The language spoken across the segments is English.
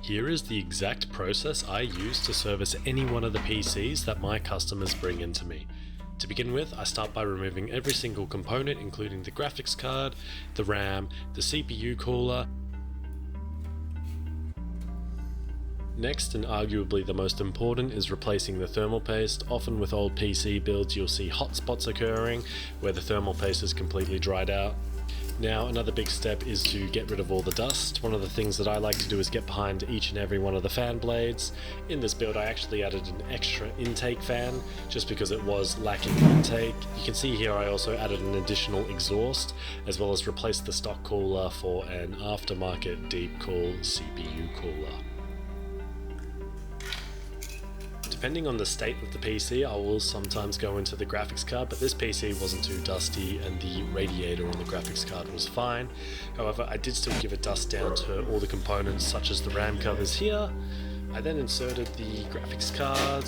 Here is the exact process I use to service any one of the PCs that my customers bring into me. To begin with, I start by removing every single component, including the graphics card, the RAM, the CPU cooler. Next, and arguably the most important, is replacing the thermal paste. Often with old PC builds you'll see hot spots occurring where the thermal paste is completely dried out. Now, another big step is to get rid of all the dust. One of the things that I like to do is get behind each and every one of the fan blades. In this build I actually added an extra intake fan just because it was lacking intake. You can see here I also added an additional exhaust, as well as replaced the stock cooler for an aftermarket deep cool CPU cooler. Depending on the state of the PC, I will sometimes go into the graphics card, but this PC wasn't too dusty and the radiator on the graphics card was fine. However, I did still give it dust down to all the components such as the RAM covers here. I then inserted the graphics card.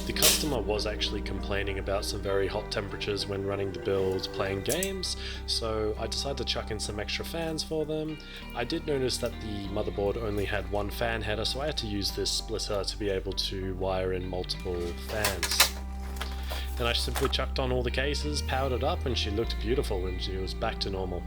The customer was actually complaining about some very hot temperatures when running the build playing games, so I decided to chuck in some extra fans for them. I did notice that the motherboard only had one fan header, so I had to use this splitter to be able to wire in multiple fans. Then I simply chucked on all the cases, powered it up, and she looked beautiful and she was back to normal.